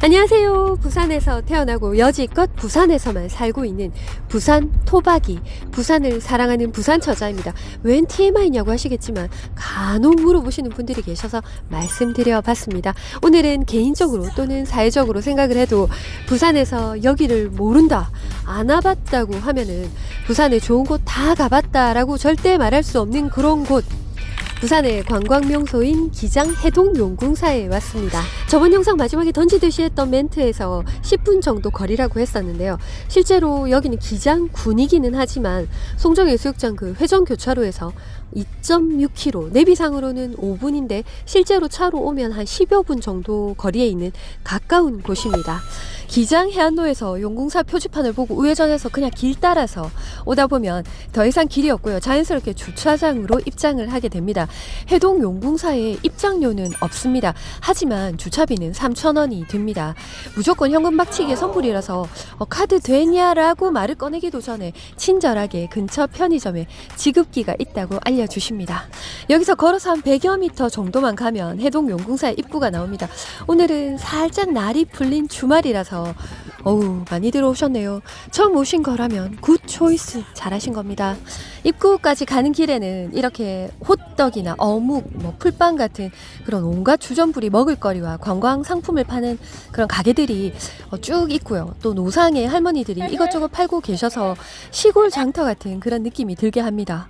안녕하세요. 부산에서 태어나고 여지껏 부산에서만 살고 있는 부산 토박이, 부산을 사랑하는 부산 처자입니다. 웬 TMI냐고 하시겠지만 간혹 물어보시는 분들이 계셔서 말씀드려 봤습니다. 오늘은 개인적으로 또는 사회적으로 생각을 해도 부산에서 여기를 모른다, 안 와봤다고 하면은 부산에 좋은 곳 다 가봤다라고 절대 말할 수 없는 그런 곳, 부산의 관광명소인 기장 해동용궁사에 왔습니다. 저번 영상 마지막에 던지듯이 했던 멘트에서 10분 정도 거리라고 했었는데요. 실제로 여기는 기장군이기는 하지만 송정해수욕장 그 회전교차로에서 2.6km, 내비상으로는 5분인데 실제로 차로 오면 한 10여 분 정도 거리에 있는 가까운 곳입니다. 기장 해안로에서 용궁사 표지판을 보고 우회전해서 그냥 길 따라서 오다 보면 더 이상 길이 없고요. 자연스럽게 주차장으로 입장을 하게 됩니다. 해동 용궁사에 입장료는 없습니다. 하지만 주차비는 3,000원이 듭니다. 무조건 현금 박치기의 선불이라서 카드 되냐라고 말을 꺼내기도 전에 친절하게 근처 편의점에 지급기가 있다고 알려주십니다. 여기서 걸어서 한 100여 미터 정도만 가면 해동 용궁사의 입구가 나옵니다. 오늘은 살짝 날이 풀린 주말이라서 어우, 많이 들어오셨네요. 처음 오신 거라면 굿 초이스 잘하신 겁니다. 입구까지 가는 길에는 이렇게 호떡이나 어묵, 풀빵 같은 그런 온갖 주전부리 먹을거리와 관광 상품을 파는 그런 가게들이 쭉 있고요. 또 노상의 할머니들이 이것저것 팔고 계셔서 시골 장터 같은 그런 느낌이 들게 합니다.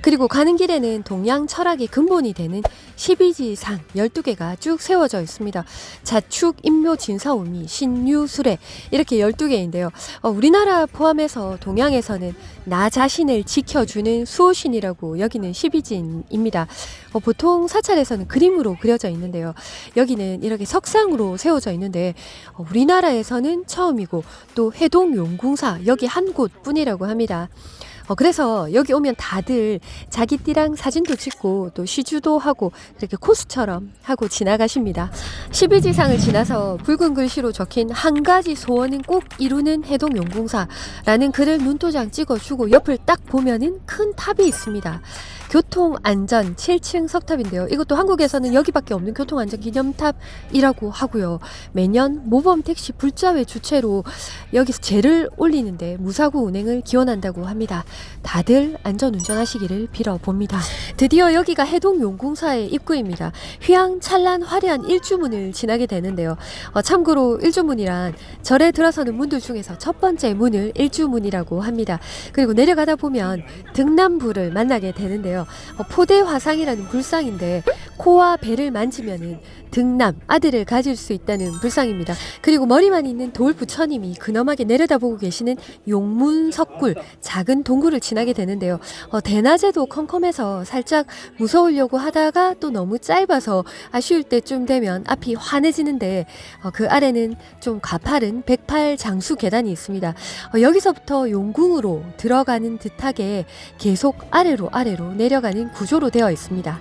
그리고 가는 길에는 동양 철학의 근본이 되는 12지상 12개가 쭉 세워져 있습니다. 자축, 인묘, 진사오미, 신유, 수레 이렇게 12개인데요. 우리나라 포함해서 동양에서는 나 자신을 지켜주는 수호신이라고 여기는 12진입니다. 보통 사찰에서는 그림으로 그려져 있는데요. 여기는 이렇게 석상으로 세워져 있는데 우리나라에서는 처음이고 또 해동용궁사 여기 한 곳뿐이라고 합니다. 그래서 여기 오면 다들 자기 띠랑 사진도 찍고 또 시주도 하고 이렇게 코스처럼 하고 지나가십니다. 12지상을 지나서 붉은 글씨로 적힌 한 가지 소원은 꼭 이루는 해동용궁사라는 글을 눈도장 찍어주고 옆을 딱 보면은 큰 탑이 있습니다. 교통안전 7층 석탑인데요. 이것도 한국에서는 여기밖에 없는 교통안전 기념탑이라고 하고요. 매년 모범택시 불자회 주최로 여기서 제를 올리는데 무사고 운행을 기원한다고 합니다. 다들 안전운전하시기를 빌어봅니다. 드디어 여기가 해동용궁사의 입구입니다. 휘황찬란 화려한 일주문을 지나게 되는데요. 참고로 일주문이란 절에 들어서는 문들 중에서 첫 번째 문을 일주문이라고 합니다. 그리고 내려가다 보면 등남부를 만나게 되는데요. 포대화상이라는 불상인데 코와 배를 만지면은 등남, 아들을 가질 수 있다는 불상입니다. 그리고 머리만 있는 돌 부처님이 근엄하게 내려다보고 계시는 용문석굴, 작은 동굴을 지나게 되는데요. 대낮에도 컴컴해서 살짝 무서우려고 하다가 또 너무 짧아서 아쉬울 때쯤 되면 앞이 환해지는데 그 아래는 좀 가파른 108장수 계단이 있습니다. 여기서부터 용궁으로 들어가는 듯하게 계속 아래로 내려가는 구조로 되어 있습니다.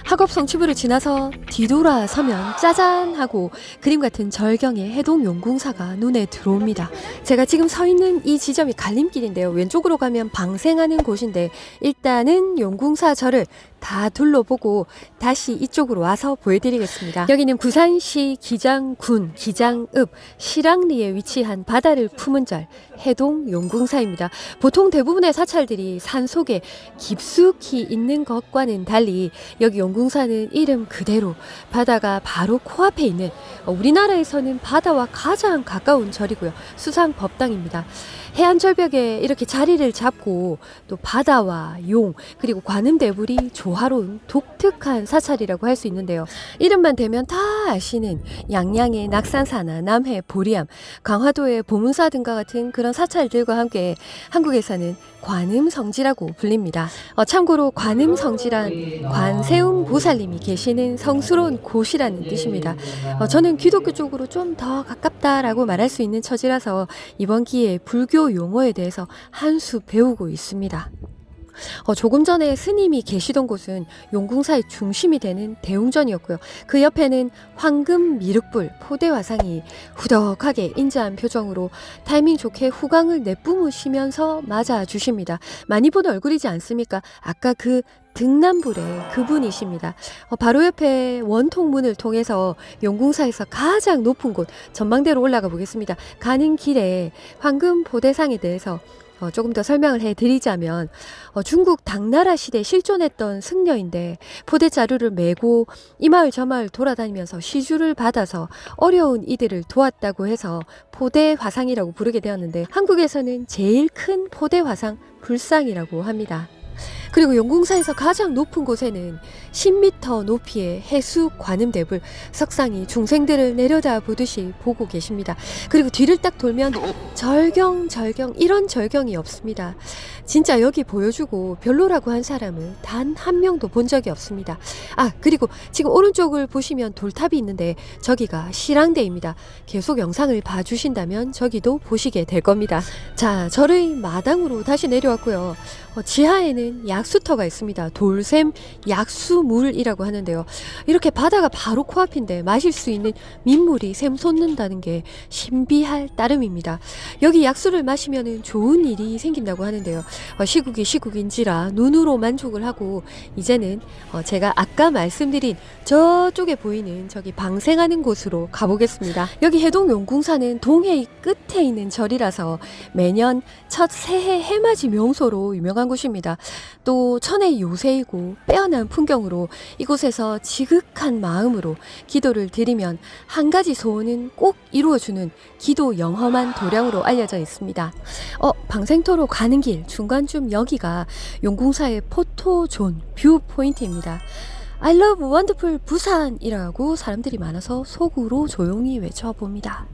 학업성취부를 지나서 뒤돌아서면 짜잔 하고 그림 같은 절경의 해동용궁사가 눈에 들어옵니다. 제가 지금 서 있는 이 지점이 갈림길인데요. 왼쪽으로 가면 방생하는 곳인데 일단은 용궁사 절을 다 둘러보고 다시 이쪽으로 와서 보여드리겠습니다. 여기는 부산시 기장군 기장읍 실랑리에 위치한 바다를 품은 절 해동용궁사입니다. 보통 대부분의 사찰들이 산속에 깊숙이 있는 것과는 달리 여기 용궁사는 이름 그대로 바다가 바로 코앞에 있는 우리나라에서는 바다와 가장 가까운 절이고요. 수상법당입니다. 해안절벽에 이렇게 자리를 잡고 또 바다와 용 그리고 관음대불이 조화로운 독특한 사찰이라고 할 수 있는데요. 이름만 대면 다 아시는 양양의 낙산사나 남해 보리암, 강화도의 보문사 등과 같은 그런 사찰들과 함께 한국에서는 관음성지라고 불립니다. 참고로 관음성지란 관세음 보살님이 계시는 성스러운 곳이라는 뜻입니다. 저는 기독교 쪽으로 좀 더 가깝다라고 말할 수 있는 처지라서 이번 기회에 불교 용어에 대해서 한 수 배우고 있습니다. 조금 전에 스님이 계시던 곳은 용궁사의 중심이 되는 대웅전이었고요. 그 옆에는 황금 미륵불 포대화상이 후덕하게 인자한 표정으로 타이밍 좋게 후광을 내뿜으시면서 맞아주십니다. 많이 본 얼굴이지 않습니까? 아까 그 등남불의 그분이십니다. 바로 옆에 원통문을 통해서 용궁사에서 가장 높은 곳 전망대로 올라가 보겠습니다. 가는 길에 황금 보대상에 대해서 조금 더 설명을 해드리자면 중국 당나라 시대에 실존했던 승려인데 포대자루를 메고 이 마을 저 마을 돌아다니면서 시주를 받아서 어려운 이들을 도왔다고 해서 포대화상이라고 부르게 되었는데 한국에서는 제일 큰 포대화상 불상이라고 합니다. 그리고 용궁사에서 가장 높은 곳에는 10m 높이의 해수 관음대불 석상이 중생들을 내려다 보듯이 보고 계십니다. 그리고 뒤를 딱 돌면 절경 이런 절경이 없습니다. 진짜 여기 보여주고 별로라고 한 사람을 단 한 명도 본 적이 없습니다. 그리고 지금 오른쪽을 보시면 돌탑이 있는데 저기가 실랑대입니다. 계속 영상을 봐주신다면 저기도 보시게 될 겁니다. 자, 절의 마당으로 다시 내려왔고요. 지하에는 약수터가 있습니다. 돌샘 약수물이라고 하는데요. 이렇게 바다가 바로 코앞인데 마실 수 있는 민물이 샘솟는다는 게 신비할 따름입니다. 여기 약수를 마시면 좋은 일이 생긴다고 하는데요. 시국이 시국인지라 눈으로 만족을 하고 이제는 제가 아까 말씀드린 저쪽에 보이는 저기 방생하는 곳으로 가보겠습니다. 여기 해동 용궁사는 동해의 끝에 있는 절이라서 매년 첫 새해 해맞이 명소로 유명한 곳입니다. 또 천의 요새이고 빼어난 풍경으로 이곳에서 지극한 마음으로 기도를 드리면 한 가지 소원은 꼭 이루어주는 기도 영험한 도량으로 알려져 있습니다. 방생터로 가는 길 중간쯤 여기가 용궁사의 포토존 뷰 포인트입니다. I love wonderful 부산이라고 사람들이 많아서 속으로 조용히 외쳐봅니다.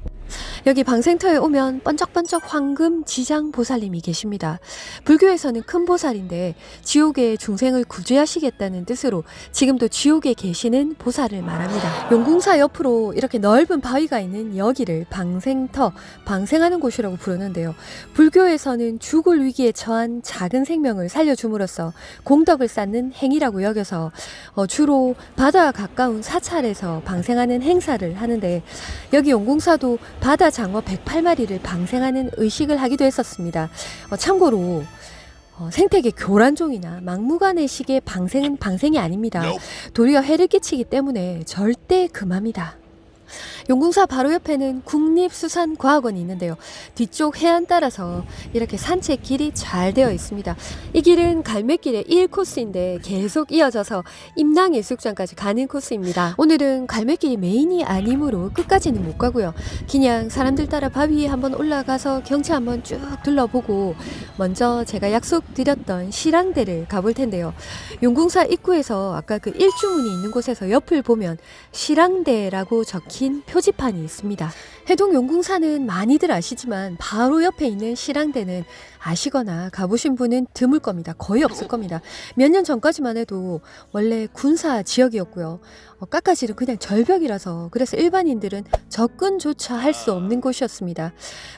여기 방생터에 오면 번쩍번쩍 황금 지장 보살님이 계십니다. 불교에서는 큰 보살인데 지옥의 중생을 구제하시겠다는 뜻으로 지금도 지옥에 계시는 보살을 말합니다. 용궁사 옆으로 이렇게 넓은 바위가 있는 여기를 방생터, 방생하는 곳이라고 부르는데요. 불교에서는 죽을 위기에 처한 작은 생명을 살려줌으로써 공덕을 쌓는 행위라고 여겨서 주로 바다와 가까운 사찰에서 방생하는 행사를 하는데 여기 용궁사도 바다 장어 108마리를 방생하는 의식을 하기도 했었습니다. 참고로 생태계 교란종이나 막무가내식의 방생은 방생이 아닙니다. 도리어 해를 끼치기 때문에 절대 금합니다. 용궁사 바로 옆에는 국립수산과학원이 있는데요. 뒤쪽 해안 따라서 이렇게 산책길이 잘 되어 있습니다. 이 길은 갈매길의 1코스인데 계속 이어져서 임랑해수욕장까지 가는 코스입니다. 오늘은 갈매길이 메인이 아니므로 끝까지는 못 가고요. 그냥 사람들 따라 바위에 한번 올라가서 경치 한번 쭉 둘러보고 먼저 제가 약속드렸던 실랑대를 가볼 텐데요. 용궁사 입구에서 아까 그 일주문이 있는 곳에서 옆을 보면 실랑대라고 적힌 표지판이 있습니다. 해동 용궁사는 많이들 아시지만 바로 옆에 있는 실랑대는 아시거나 가보신 분은 드물 겁니다. 거의 없을 겁니다. 몇 년 전까지만 해도 원래 군사 지역이었고요. 깎아지는 그냥 절벽이라서 그래서 일반인들은 접근조차 할 수 없는 곳이었습니다.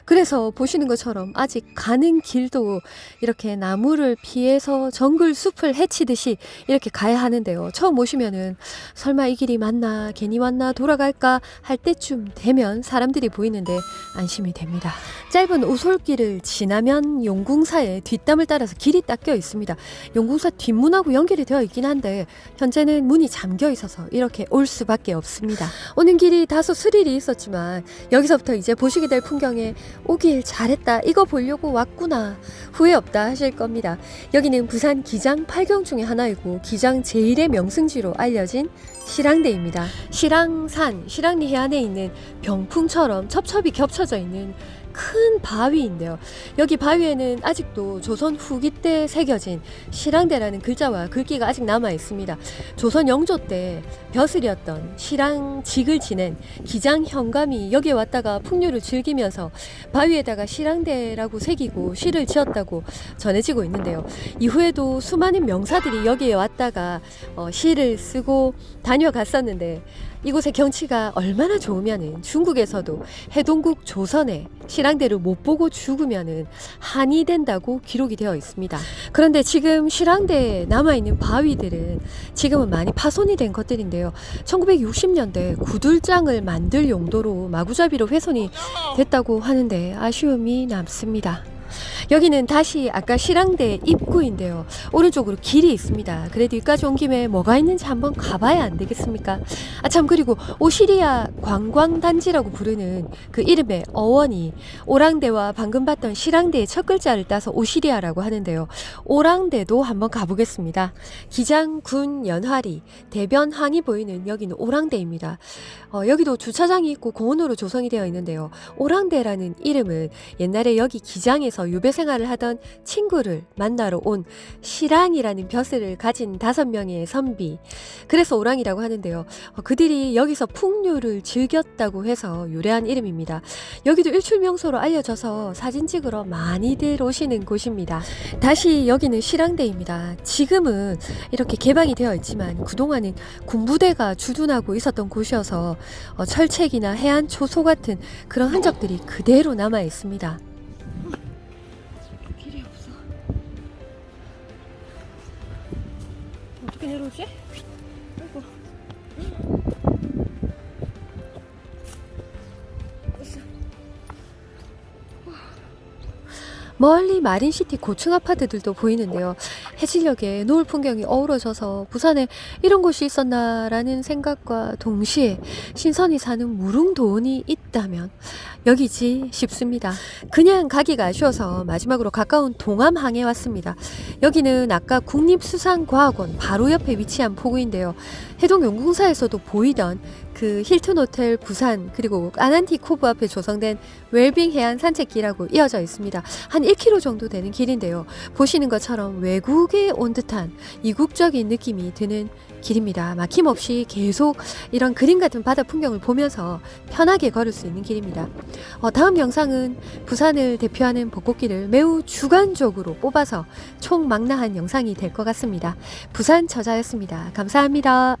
그래서 보시는 것처럼 아직 가는 길도 이렇게 나무를 피해서 정글 숲을 헤치듯이 이렇게 가야 하는데요. 처음 오시면은 설마 이 길이 맞나 괜히 왔나 돌아갈까 할 때쯤 되면 사람들이 보이는데 안심이 됩니다. 짧은 오솔길을 지나면 용궁사의 뒷담을 따라서 길이 닦여 있습니다. 용궁사 뒷문하고 연결이 되어 있긴 한데 현재는 문이 잠겨 있어서 이렇게 올 수밖에 없습니다. 오는 길이 다소 스릴이 있었지만 여기서부터 이제 보시게 될 풍경에 오길 잘했다, 이거 보려고 왔구나, 후회 없다 하실 겁니다. 여기는 부산 기장 8경 중에 하나이고 기장 제1의 명승지로 알려진 실랑대입니다. 실랑산, 실랑리 해안에 있는 병풍처럼 첩첩이 겹쳐져 있는 큰 바위인데요. 여기 바위에는 아직도 조선 후기 때 새겨진 실랑대라는 글자와 글귀가 아직 남아 있습니다. 조선 영조 때 벼슬이었던 실랑직을 지낸 기장 현감이 여기에 왔다가 풍류를 즐기면서 바위에다가 실랑대라고 새기고 시를 지었다고 전해지고 있는데요. 이후에도 수많은 명사들이 여기에 왔다가 시를 쓰고 다녀갔었는데 이곳의 경치가 얼마나 좋으면은 중국에서도 해동국 조선에 실랑대를 못 보고 죽으면은 한이 된다고 기록이 되어 있습니다. 그런데 지금 실랑대에 남아있는 바위들은 지금은 많이 파손이 된 것들인데요. 1960년대 구들장을 만들 용도로 마구잡이로 훼손이 됐다고 하는데 아쉬움이 남습니다. 여기는 다시 아까 실랑대 입구인데요. 오른쪽으로 길이 있습니다. 그래도 여기까지 온 김에 뭐가 있는지 한번 가봐야 안 되겠습니까? 아 참, 그리고 오시리아 관광단지라고 부르는 그 이름의 어원이 오랑대와 방금 봤던 실랑대의 첫 글자를 따서 오시리아라고 하는데요. 오랑대도 한번 가보겠습니다. 기장, 군, 연화리, 대변, 항이 보이는 여기는 오랑대입니다. 여기도 주차장이 있고 공원으로 조성이 되어 있는데요. 오랑대라는 이름은 옛날에 여기 기장에서 유배 생활을 하던 친구를 만나러 온 시랑이라는 벼슬을 가진 5명의 선비, 그래서 오랑이라고 하는데요. 그들이 여기서 풍류를 즐겼다고 해서 유래한 이름입니다. 여기도 일출 명소로 알려져서 사진 찍으러 많이들 오시는 곳입니다. 다시 여기는 실랑대입니다. 지금은 이렇게 개방이 되어 있지만 그동안은 군부대가 주둔하고 있었던 곳이어서 철책이나 해안 초소 같은 그런 흔적들이 그대로 남아 있습니다. 길이 없어. 어떻게 내려오지? 아이고. 멀리 마린시티 고층 아파트들도 보이는데요. 해질녘에 노을 풍경이 어우러져서 부산에 이런 곳이 있었나라는 생각과 동시에 신선히 사는 무릉도원이 있다면 여기지 싶습니다. 그냥 가기가 아쉬워서 마지막으로 가까운 동암항에 왔습니다. 여기는 아까 국립수산과학원 바로 옆에 위치한 포구인데요. 해동연궁사에서도 보이던 그 힐튼 호텔 부산 그리고 아난티 코브 앞에 조성된 웰빙 해안 산책길하고 이어져 있습니다. 한 1km 정도 되는 길인데요. 보시는 것처럼 외국에 온 듯한 이국적인 느낌이 드는 길입니다. 막힘없이 계속 이런 그림 같은 바다 풍경을 보면서 편하게 걸을 수 있는 길입니다. 다음 영상은 부산을 대표하는 벚꽃길을 매우 주관적으로 뽑아서 총망라한 영상이 될 것 같습니다. 부산 처자였습니다. 감사합니다.